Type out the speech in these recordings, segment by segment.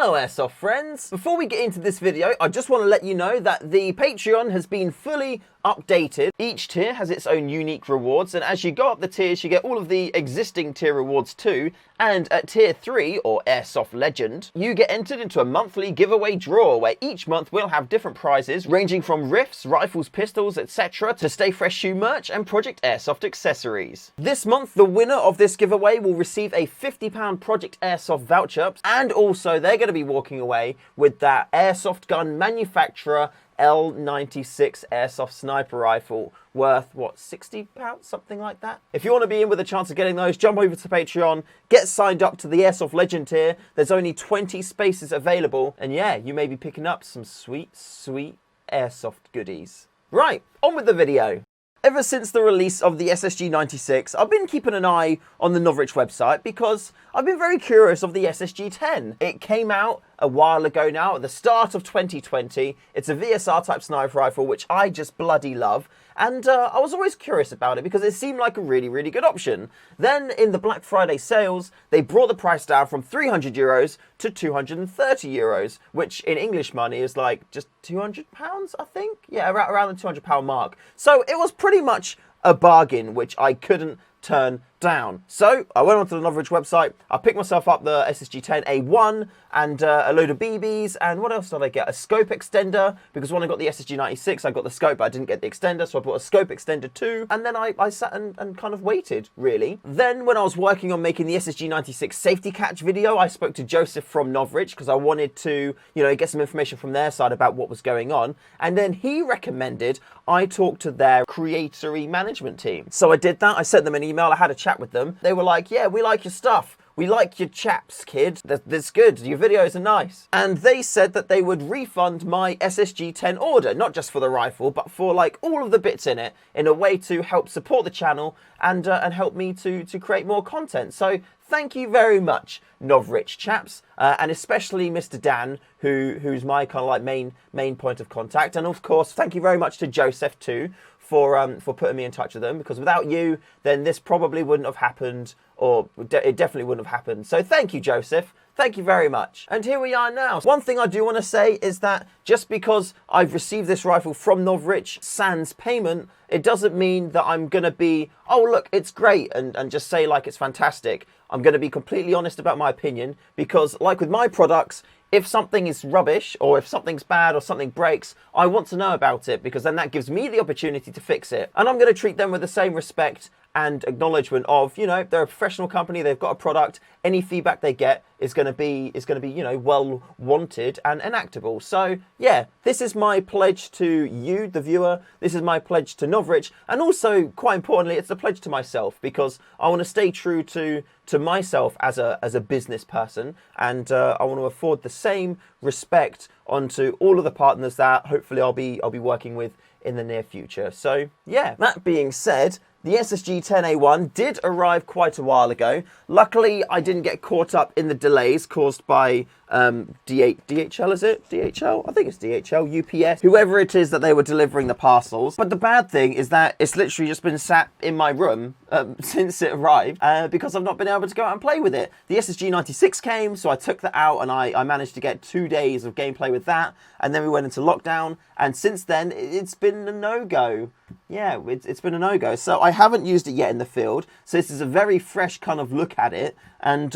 Hello Airsoft friends! Before we get into this video, I just want to let you know that the Patreon has been fully updated. Each tier has its own unique rewards, and as you go up the tiers you get all of the existing tier rewards too, and at tier 3, or Airsoft Legend, you get entered into a monthly giveaway draw where each month we'll have different prizes ranging from rifts, rifles, pistols, etc. to StayFreshShoe merch and Project Airsoft accessories. This month the winner of this giveaway will receive a £50 Project Airsoft voucher, and also they're going to be walking away with that Airsoft gun manufacturer L96 Airsoft sniper rifle worth, what, £60? Something like that. If you want to be in with a chance of getting those, jump over to Patreon, get signed up to the Airsoft Legend tier. There's only 20 spaces available, and yeah, you may be picking up some sweet, sweet Airsoft goodies. Right, on with the video. Ever since the release of the SSG96, I've been keeping an eye on the Novritsch website because I've been very curious of the SSG10. It came out a while ago now, at the start of 2020. It's a VSR type sniper rifle, which I just bloody love. And I was always curious about it because it seemed like a really, really good option. Then in the Black Friday sales, they brought the price down from €300 to €230, which in English money is like just £200, I think? Yeah, around the £200 mark. So it was pretty much a bargain, which I couldn't turn down. So I went onto the Novritsch website, I picked myself up the SSG10 A1 and a load of BBs, and what else did I get? A scope extender, because when I got the SSG96 I got the scope but I didn't get the extender, so I bought a scope extender too, and then I sat and kind of waited, really. Then when I was working on making the SSG96 safety catch video, I spoke to Joseph from Novritsch because I wanted to, you know, get some information from their side about what was going on, and then he recommended I talk to their creatory management team. So I did that, I sent them an email, I had a chat with them. They were like, yeah, we like your stuff. We like your chaps, kid. That's good. Your videos are nice. And they said that they would refund my SSG10 order, not just for the rifle, but for like all of the bits in it, in a way to help support the channel and help me to create more content. So thank you very much, Novritsch chaps, and especially Mr. Dan, who's my kind of like main point of contact. And of course, thank you very much to Joseph too, for putting me in touch with them, because without you, then this probably wouldn't have happened, or it definitely wouldn't have happened. So thank you, Joseph. Thank you very much. And here we are now. One thing I do want to say is that just because I've received this rifle from Novritsch sans payment, it doesn't mean that I'm going to be, oh look, it's great, and just say like it's fantastic. I'm going to be completely honest about my opinion, because like with my products, if something is rubbish, or if something's bad, or something breaks, I want to know about it, because then that gives me the opportunity to fix it. And I'm going to treat them with the same respect and acknowledgement of, you know, they're a professional company, they've got a product, any feedback they get is going to be, you know, well wanted and enactable. So yeah, this is my pledge to you, the viewer. This is my pledge to Novritsch, and also, quite importantly, it's a pledge to myself, because I want to stay true to myself as a business person, and I want to afford the same respect onto all of the partners that hopefully I'll be working with in the near future. So yeah, that being said, the SSG10 A1 did arrive quite a while ago. Luckily, I didn't get caught up in the delays caused by DHL, is it? DHL? I think it's DHL, UPS, whoever it is that they were delivering the parcels. But the bad thing is that it's literally just been sat in my room since it arrived because I've not been able to go out and play with it. The SSG96 came, so I took that out and I managed to get 2 days of gameplay with that. And then we went into lockdown, and since then, it's been a no-go. Yeah, it's been a no-go. So I haven't used it yet in the field. So this is a very fresh kind of look at it. And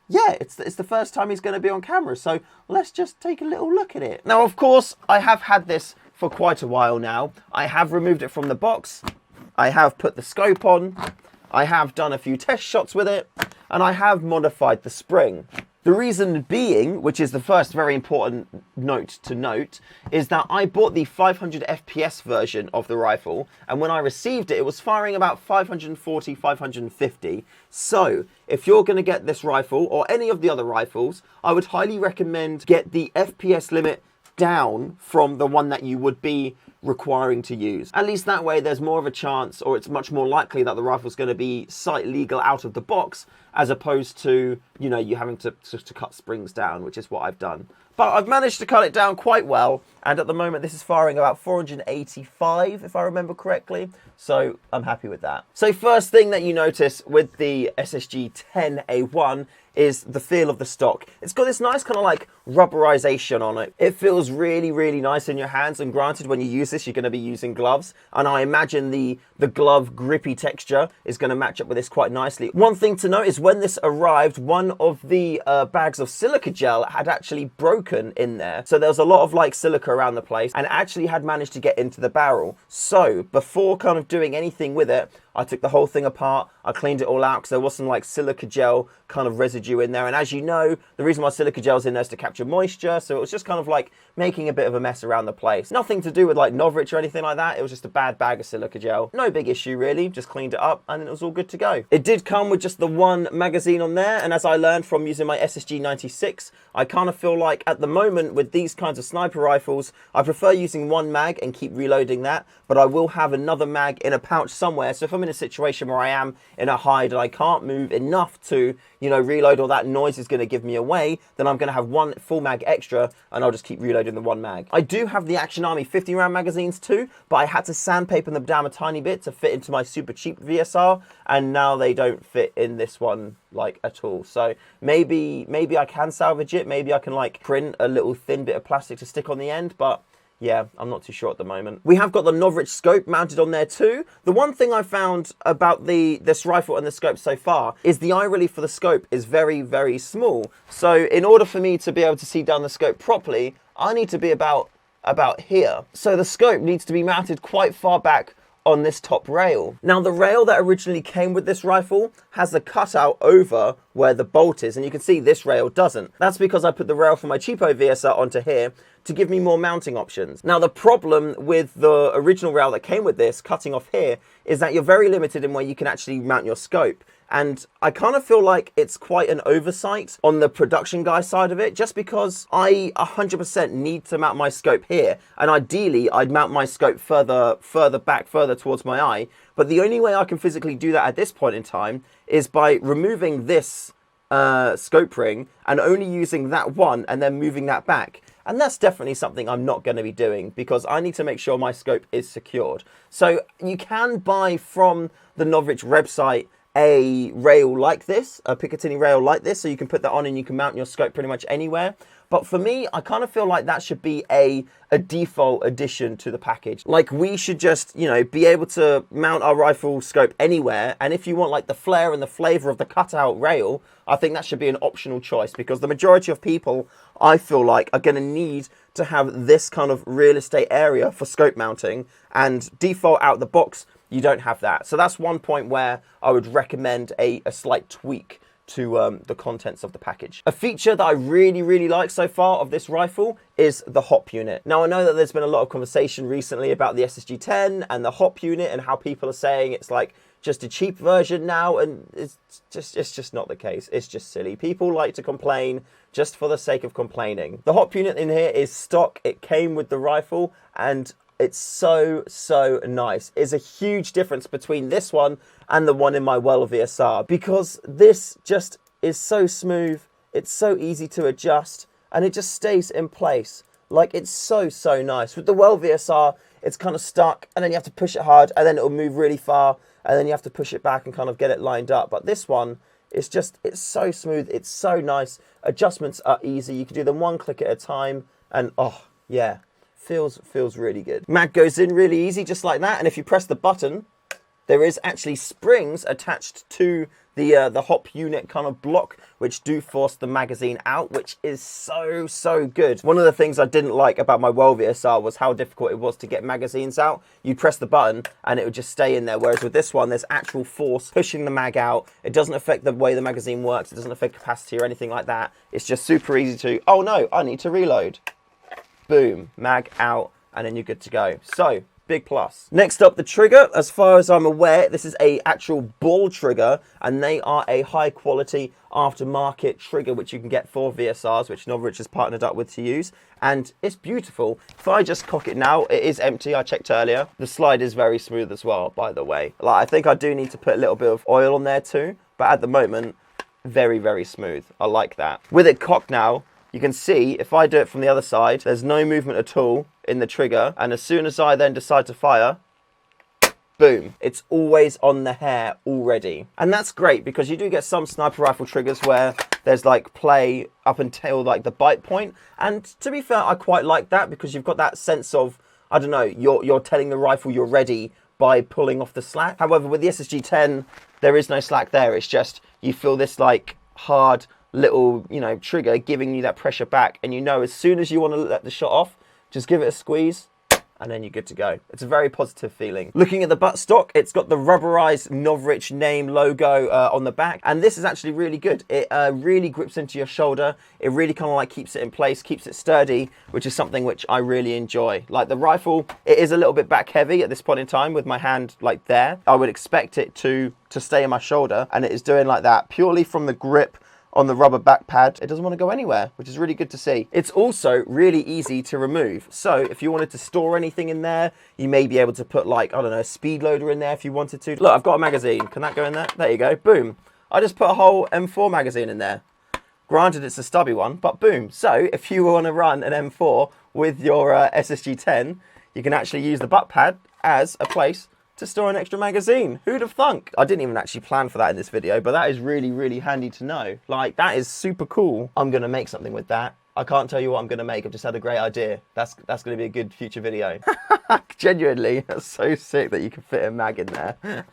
yeah, it's the first time he's going to be on camera. So let's just take a little look at it. Now, of course, I have had this for quite a while now. I have removed it from the box. I have put the scope on. I have done a few test shots with it. And I have modified the spring. The reason being, which is the first very important note to note, is that I bought the 500 FPS version of the rifle, and when I received it, it was firing about 540, 550. So, if you're going to get this rifle, or any of the other rifles, I would highly recommend get the FPS limit down from the one that you would be requiring to use. At least that way there's more of a chance, or it's much more likely, that the rifle's going to be site legal out of the box, as opposed to, you know, you having to cut springs down, which is what I've done. But I've managed to cut it down quite well, and at the moment this is firing about 485, if I remember correctly, so I'm happy with that. So first thing that you notice with the SSG10 A1 is the feel of the stock. It's got this nice kind of like rubberization on it. It feels really, really nice in your hands, and granted, when you use this, you're going to be using gloves, and I imagine the glove grippy texture is going to match up with this quite nicely. One thing to note is when this arrived, one of the bags of silica gel had actually broken in there, so there was a lot of like silica around the place, and actually had managed to get into the barrel. So before kind of doing anything with it, I took the whole thing apart, I cleaned it all out because there was some like silica gel kind of residue in there, and as you know, the reason why silica gel's in there is to capture moisture, so it was just kind of like making a bit of a mess around the place. Nothing to do with like Novritsch or anything like that, it was just a bad bag of silica gel. No big issue really, just cleaned it up and it was all good to go. It did come with just the one magazine on there, and as I learned from using my SSG96, I kind of feel like at the moment with these kinds of sniper rifles, I prefer using one mag and keep reloading that, but I will have another mag in a pouch somewhere, so if I'm in a situation where I am in a hide and I can't move enough to, you know, reload, or that noise is going to give me away, then I'm going to have one full mag extra and I'll just keep reloading the one mag. I do have the Action Army 50 round magazines too, but I had to sandpaper them down a tiny bit to fit into my super cheap VSR, and now they don't fit in this one like at all. So maybe I can salvage it, maybe I can like print a little thin bit of plastic to stick on the end, but yeah, I'm not too sure at the moment. We have got the Novritsch scope mounted on there too. The one thing I found about this rifle and the scope so far is the eye relief for the scope is very, very small. So in order for me to be able to see down the scope properly, I need to be about here. So the scope needs to be mounted quite far back on this top rail. Now the rail that originally came with this rifle has a cutout over where the bolt is, and you can see this rail doesn't. That's because I put the rail from my cheapo VSR onto here to give me more mounting options. Now the problem with the original rail that came with this cutting off here is that you're very limited in where you can actually mount your scope. And I kind of feel like it's quite an oversight on the production guy side of it, just because I 100% need to mount my scope here. And ideally, I'd mount my scope further back, further towards my eye. But the only way I can physically do that at this point in time is by removing this scope ring and only using that one and then moving that back. And that's definitely something I'm not going to be doing because I need to make sure my scope is secured. So you can buy from the Novritsch website a rail like this, a Picatinny rail like this, so you can put that on and you can mount your scope pretty much anywhere. But for me, I kind of feel like that should be a default addition to the package. Like we should just, you know, be able to mount our rifle scope anywhere. And if you want like the flair and the flavor of the cutout rail, I think that should be an optional choice, because the majority of people, I feel like, are going to need to have this kind of real estate area for scope mounting, and default out the box, you don't have that. So that's one point where I would recommend a slight tweak to the contents of the package. A feature that I really, really like so far of this rifle is the hop unit. Now I know that there's been a lot of conversation recently about the SSG10 and the hop unit and how people are saying it's like just a cheap version now, and it's just not the case. It's just silly. People like to complain just for the sake of complaining. The hop unit in here is stock. It came with the rifle and it's so nice. It's a huge difference between this one and the one in my Well VSR, because this just is so smooth, it's so easy to adjust, and it just stays in place. Like, it's so nice. With the Well VSR, it's kind of stuck, and then you have to push it hard, and then it'll move really far, and then you have to push it back and kind of get it lined up. But this one, it's so smooth, it's so nice. Adjustments are easy. You can do them one click at a time, and oh, yeah. Feels really good. Mag goes in really easy, just like that, and if you press the button, there is actually springs attached to the hop unit kind of block, which do force the magazine out, which is so good. One of the things I didn't like about my Well VSR was how difficult it was to get magazines out. You press the button and it would just stay in there, whereas with this one, there's actual force pushing the mag out. It doesn't affect the way the magazine works, it doesn't affect capacity or anything like that. It's just super easy to, oh no, I need to reload. Boom, mag out, and then you're good to go. So, big plus. Next up, the trigger. As far as I'm aware, this is a actual ball trigger, and they are a high quality aftermarket trigger, which you can get for VSRs, which Novritsch has partnered up with to use, and it's beautiful. If I just cock it now, it is empty, I checked earlier. The slide is very smooth as well, by the way. Like, I think I do need to put a little bit of oil on there too, but at the moment, very smooth. I like that. With it cocked now, you can see, if I do it from the other side, there's no movement at all in the trigger. And as soon as I then decide to fire, boom, it's always on the hair already. And that's great, because you do get some sniper rifle triggers where there's like play up until like the bite point. And to be fair, I quite like that because you've got that sense of, I don't know, you're telling the rifle you're ready by pulling off the slack. However, with the SSG10, there is no slack there. It's just, you feel this like hard little, you know, trigger giving you that pressure back. And you know, as soon as you want to let the shot off, just give it a squeeze and then you're good to go. It's a very positive feeling. Looking at the buttstock, it's got the rubberized Novritsch name logo on the back. And this is actually really good. It really grips into your shoulder. It really kind of like keeps it in place, keeps it sturdy, which is something which I really enjoy. Like the rifle, it is a little bit back heavy at this point in time with my hand like there. I would expect it to stay in my shoulder, and it is doing like that purely from the grip on the rubber back pad. It doesn't want to go anywhere, which is really good to see. It's also really easy to remove. So if you wanted to store anything in there, you may be able to put like, I don't know, a speed loader in there if you wanted to. Look, I've got a magazine. Can that go in there? There you go. Boom. I just put a whole M4 magazine in there. Granted, it's a stubby one, but boom. So if you want to run an M4 with your SSG10, you can actually use the butt pad as a place to store an extra magazine. Who'd have thunk? I didn't even actually plan for that in this video, but that is really, really handy to know. Like, that is super cool. I'm gonna make something with that. I can't tell you what I'm gonna make. I've just had a great idea. That's gonna be a good future video. Genuinely, that's so sick that you can fit a mag in there.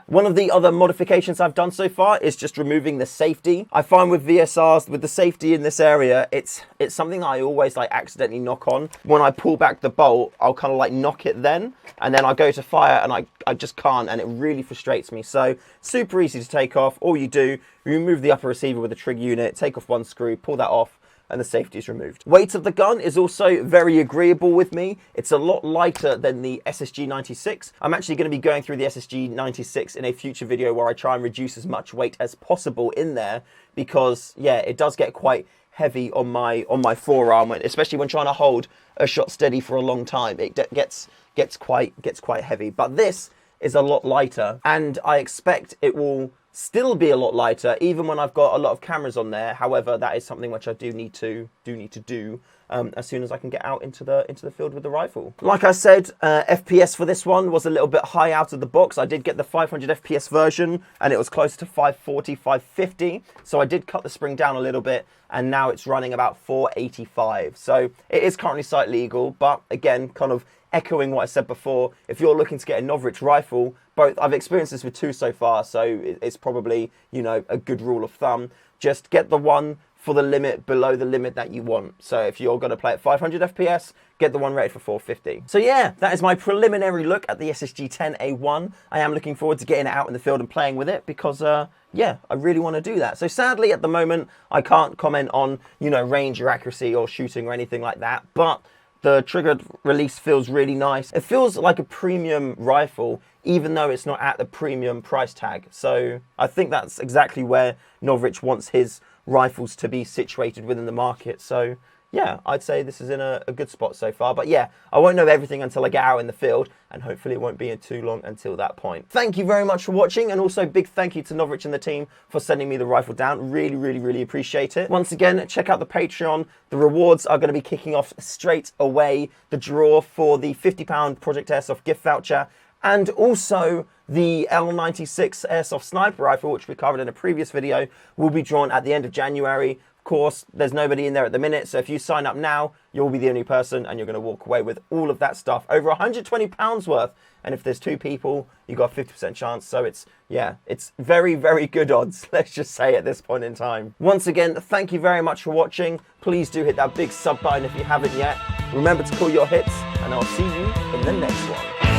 One of the other modifications I've done so far is just removing the safety. I find with VSRs, with the safety in this area, it's something I always like accidentally knock on. When I pull back the bolt, I'll kind of like knock it then, and then I go to fire and I just can't, and it really frustrates me. So super easy to take off. All you do, you remove the upper receiver with a trig unit, take off one screw, pull that off, and the safety is removed. Weight of the gun is also very agreeable with me. It's a lot lighter than the SSG96. I'm actually going to be going through the SSG96 in a future video where I try and reduce as much weight as possible in there, because yeah, it does get quite heavy on my forearm, especially when trying to hold a shot steady for a long time. It gets quite heavy. But this is a lot lighter, and I expect it will still be a lot lighter even when I've got a lot of cameras on there. However, that is something which I do need to do as soon as I can get out into the field with the rifle. Like I said, FPS for this one was a little bit high out of the box. I did get the 500 FPS version and it was close to 540, 550. So I did cut the spring down a little bit, and now it's running about 485. So it is currently site legal, but again, kind of echoing what I said before, if you're looking to get a Novritsch rifle, I've experienced this with two so far, so it's probably, you know, a good rule of thumb. Just get the one for the limit below the limit that you want. So if you're going to play at 500 FPS, get the one rated for 450. So yeah, that is my preliminary look at the SSG10 A1. I am looking forward to getting it out in the field and playing with it because, yeah, I really want to do that. So sadly, at the moment, I can't comment on, you know, range or accuracy or shooting or anything like that, but the trigger release feels really nice. It feels like a premium rifle, even though it's not at the premium price tag. So I think that's exactly where Novritsch wants his rifles to be situated within the market. So yeah, I'd say this is in a good spot so far. But yeah, I won't know everything until I get out in the field, and hopefully it won't be too long until that point. Thank you very much for watching, and also big thank you to Novritsch and the team for sending me the rifle down. Really, really, really appreciate it. Once again, check out the Patreon. The rewards are going to be kicking off straight away. The draw for the £50 Project Airsoft gift voucher, and also the L96 Airsoft sniper rifle, which we covered in a previous video, will be drawn at the end of January. Of course, there's nobody in there at the minute, so if you sign up now, you'll be the only person, and you're going to walk away with all of that stuff, over £120 worth. And if there's two people, you've got a 50% chance. So it's, yeah, it's very, very good odds, let's just say, at this point in time. Once again, thank you very much for watching. Please do hit that big sub button if you haven't yet. Remember to call your hits, and I'll see you in the next one.